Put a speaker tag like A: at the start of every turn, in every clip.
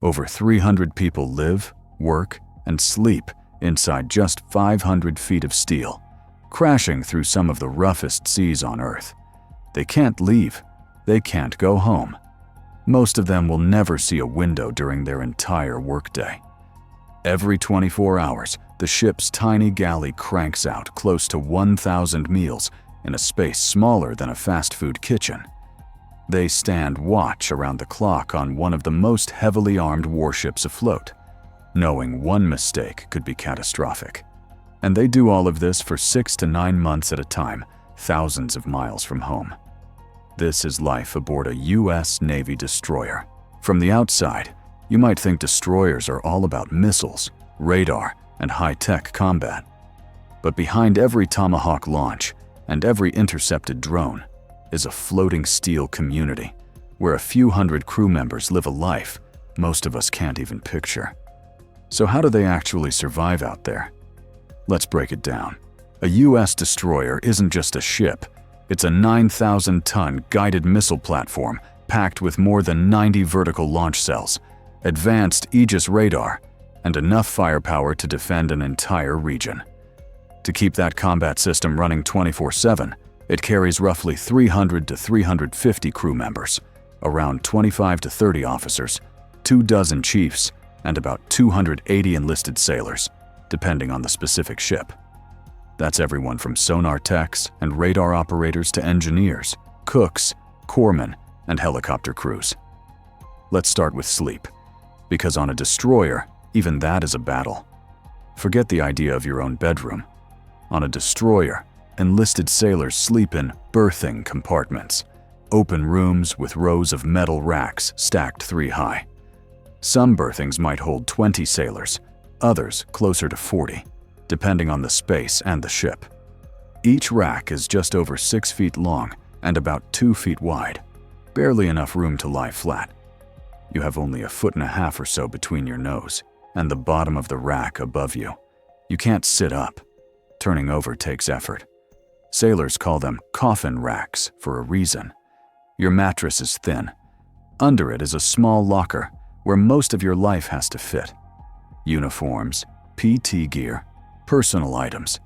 A: Over 300 people live, work, and sleep inside just 500 feet of steel, crashing through some of the roughest seas on Earth. They can't leave. They can't go home. Most of them will never see a window during their entire workday. Every 24 hours, the ship's tiny galley cranks out close to 1,000 meals in a space smaller than a fast food kitchen. They stand watch around the clock on one of the most heavily armed warships afloat, knowing one mistake could be catastrophic. And they do all of this for 6 to 9 months at a time, thousands of miles from home. This is life aboard a U.S. Navy destroyer. From the outside, you might think destroyers are all about missiles, radar, and high-tech combat. But behind every Tomahawk launch and every intercepted drone is a floating steel community where a few hundred crew members live a life most of us can't even picture. So how do they actually survive out there? Let's break it down. A U.S. destroyer isn't just a ship. It's a 9,000-ton guided missile platform packed with more than 90 vertical launch cells, advanced Aegis radar, and enough firepower to defend an entire region. To keep that combat system running 24/7, it carries roughly 300 to 350 crew members, around 25 to 30 officers, 24 chiefs, and about 280 enlisted sailors, depending on the specific ship. That's everyone from sonar techs and radar operators to engineers, cooks, corpsmen, and helicopter crews. Let's start with sleep, because on a destroyer, even that is a battle. Forget the idea of your own bedroom. On a destroyer, enlisted sailors sleep in berthing compartments, open rooms with rows of metal racks stacked 3 high. Some berthings might hold 20 sailors, others closer to 40, depending on the space and the ship. Each rack is just over 6 feet long and about 2 feet wide, barely enough room to lie flat. You have only 1.5 feet or so between your nose and the bottom of the rack above you. You can't sit up. Turning over takes effort. Sailors call them coffin racks for a reason. Your mattress is thin. Under it is a small locker where most of your life has to fit. Uniforms, PT gear, personal items,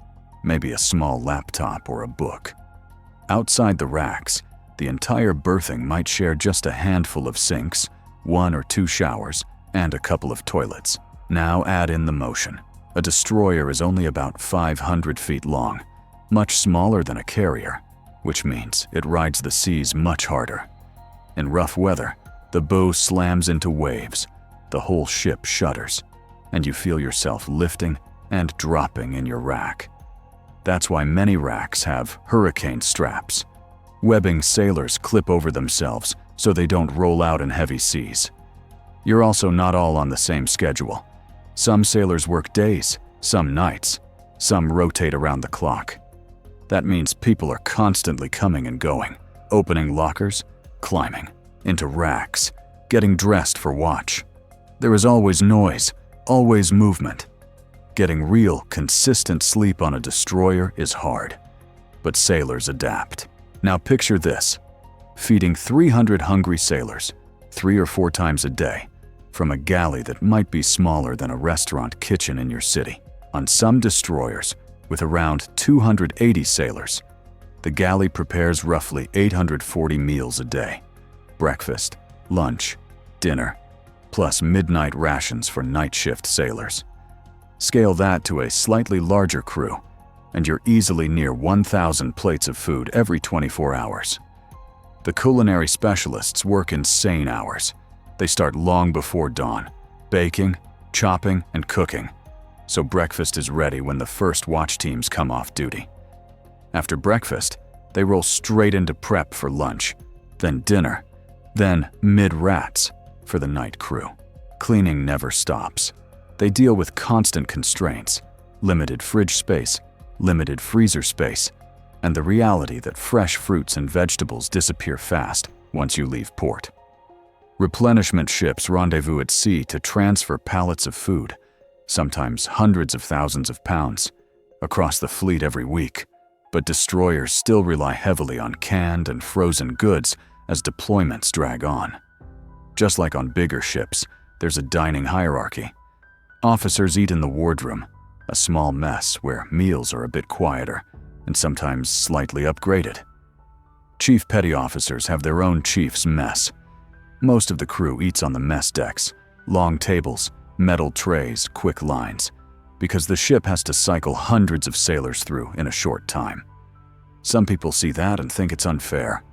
A: maybe a small laptop or a book. Outside the racks, the entire berthing might share just a handful of sinks, 1 or 2 showers, and a couple of toilets. Now add in the motion. A destroyer is only about 500 feet long, much smaller than a carrier, which means it rides the seas much harder. In rough weather, the bow slams into waves, the whole ship shudders, and you feel yourself lifting and dropping in your rack. That's why many racks have hurricane straps. Webbing sailors clip over themselves so they don't roll out in heavy seas. You're also not all on the same schedule. Some sailors work days, some nights, some rotate around the clock. That means people are constantly coming and going, opening lockers, climbing into racks, getting dressed for watch. There is always noise, always movement. Getting real, consistent sleep on a destroyer is hard, but sailors adapt. Now picture this, feeding 300 hungry sailors 3 or 4 times a day from a galley that might be smaller than a restaurant kitchen in your city. On some destroyers, with around 280 sailors, the galley prepares roughly 840 meals a day. Breakfast, lunch, dinner, plus midnight rations for night shift sailors. Scale that to a slightly larger crew, and you're easily near 1,000 plates of food every 24 hours. The culinary specialists work insane hours. They start long before dawn, baking, chopping, and cooking, so breakfast is ready when the first watch teams come off duty. After breakfast, they roll straight into prep for lunch, then dinner, then mid-rats for the night crew. Cleaning never stops. They deal with constant constraints, limited fridge space, limited freezer space, and the reality that fresh fruits and vegetables disappear fast once you leave port. Replenishment ships rendezvous at sea to transfer pallets of food, sometimes hundreds of thousands of pounds, across the fleet every week, but destroyers still rely heavily on canned and frozen goods as deployments drag on. Just like on bigger ships, there's a dining hierarchy. Officers eat in the wardroom, a small mess where meals are a bit quieter and sometimes slightly upgraded. Chief petty officers have their own chief's mess. Most of the crew eats on the mess decks, long tables, metal trays, quick lines, because the ship has to cycle hundreds of sailors through in a short time. Some people see that and think it's unfair,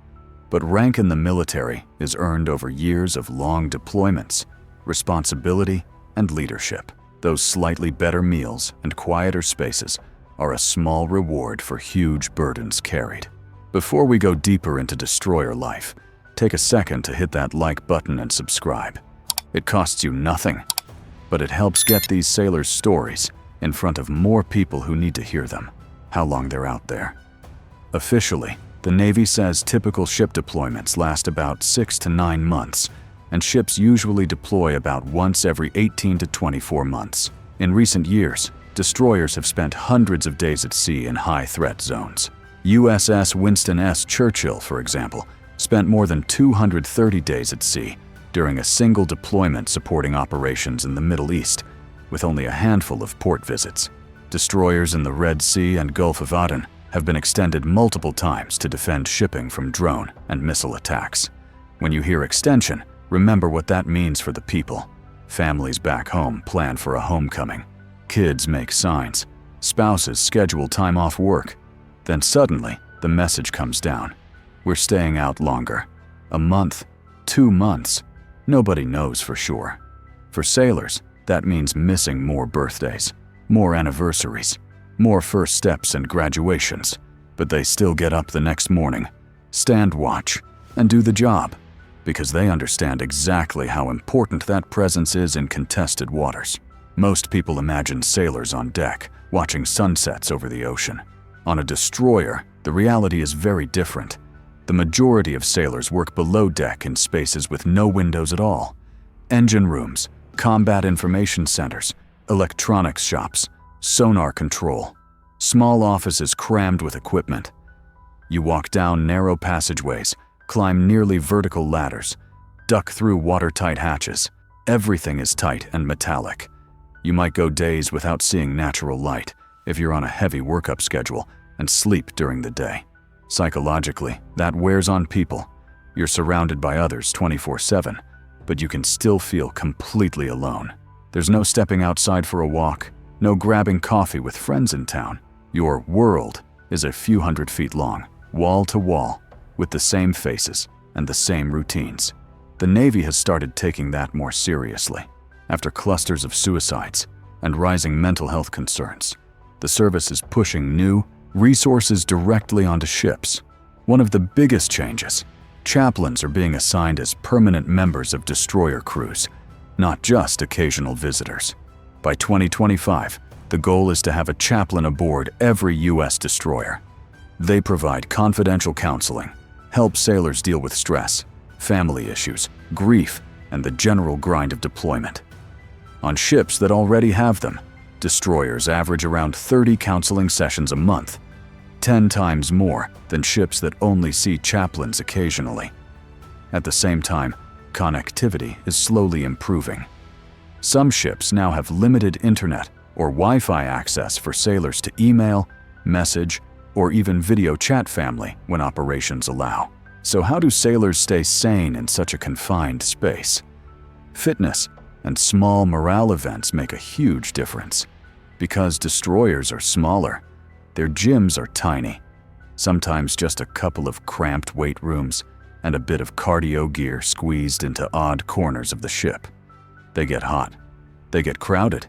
A: but rank in the military is earned over years of long deployments, responsibility, and leadership. Those slightly better meals and quieter spaces are a small reward for huge burdens carried. Before we go deeper into destroyer life, take a second to hit that like button and subscribe. It costs you nothing, but it helps get these sailors' stories in front of more people who need to hear them, how long they're out there. Officially, the Navy says typical ship deployments last about 6 to 9 months, and ships usually deploy about once every 18 to 24 months. In recent years, destroyers have spent hundreds of days at sea in high-threat zones. USS Winston S. Churchill, for example, spent more than 230 days at sea during a single deployment supporting operations in the Middle East, with only a handful of port visits. Destroyers in the Red Sea and Gulf of Aden have been extended multiple times to defend shipping from drone and missile attacks. When you hear extension, remember what that means for the people. Families back home plan for a homecoming. Kids make signs. Spouses schedule time off work. Then suddenly, the message comes down. We're staying out longer. A month, 2 months. Nobody knows for sure. For sailors, that means missing more birthdays, more anniversaries, more first steps and graduations. But they still get up the next morning, stand watch, and do the job, because they understand exactly how important that presence is in contested waters. Most people imagine sailors on deck, watching sunsets over the ocean. On a destroyer, the reality is very different. The majority of sailors work below deck in spaces with no windows at all. Engine rooms, combat information centers, electronics shops, sonar control, small offices crammed with equipment. You walk down narrow passageways, climb nearly vertical ladders, duck through watertight hatches. Everything is tight and metallic. You might go days without seeing natural light if you're on a heavy workup schedule and sleep during the day. Psychologically, that wears on people. You're surrounded by others 24/7, but you can still feel completely alone. There's no stepping outside for a walk, no grabbing coffee with friends in town. Your world is a few hundred feet long, wall to wall, with the same faces and the same routines. The Navy has started taking that more seriously. After clusters of suicides and rising mental health concerns, the service is pushing new resources directly onto ships. One of the biggest changes, chaplains are being assigned as permanent members of destroyer crews, not just occasional visitors. By 2025, the goal is to have a chaplain aboard every U.S. destroyer. They provide confidential counseling, help sailors deal with stress, family issues, grief, and the general grind of deployment. On ships that already have them, destroyers average around 30 counseling sessions a month, 10 times more than ships that only see chaplains occasionally. At the same time, connectivity is slowly improving. Some ships now have limited internet or Wi-Fi access for sailors to email, message, or even video chat family when operations allow. So how do sailors stay sane in such a confined space? Fitness and small morale events make a huge difference. Because destroyers are smaller, their gyms are tiny, sometimes just a couple of cramped weight rooms and a bit of cardio gear squeezed into odd corners of the ship. They get hot, they get crowded,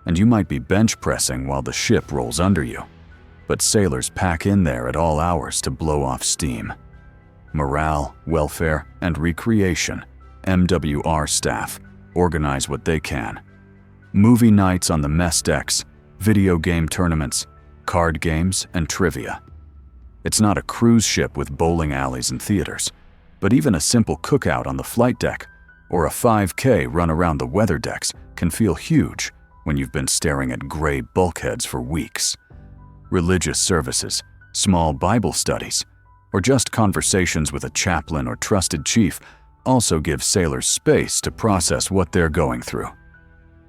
A: and you might be bench pressing while the ship rolls under you. But sailors pack in there at all hours to blow off steam. Morale, welfare, and recreation, MWR staff, organize what they can. Movie nights on the mess decks, video game tournaments, card games, and trivia. It's not a cruise ship with bowling alleys and theaters, but even a simple cookout on the flight deck or a 5K run around the weather decks can feel huge when you've been staring at gray bulkheads for weeks. Religious services, small Bible studies, or just conversations with a chaplain or trusted chief also give sailors space to process what they're going through.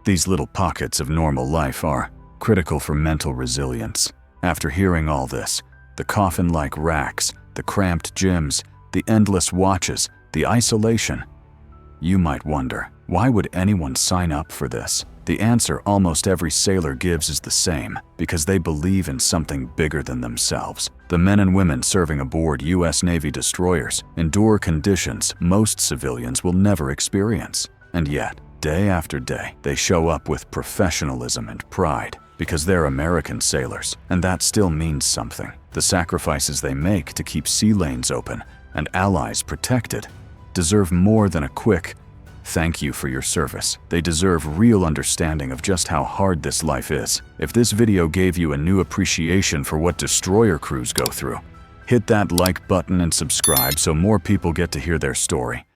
A: These little pockets of normal life are critical for mental resilience. After hearing all this, the coffin-like racks, the cramped gyms, the endless watches, the isolation, you might wonder, why would anyone sign up for this? The answer almost every sailor gives is the same, because they believe in something bigger than themselves. The men and women serving aboard U.S. Navy destroyers endure conditions most civilians will never experience. And yet, day after day, they show up with professionalism and pride, because they're American sailors, and that still means something. The sacrifices they make to keep sea lanes open and allies protected deserve more than a quick thank you for your service. They deserve real understanding of just how hard this life is. If this video gave you a new appreciation for what destroyer crews go through, hit that like button and subscribe so more people get to hear their story.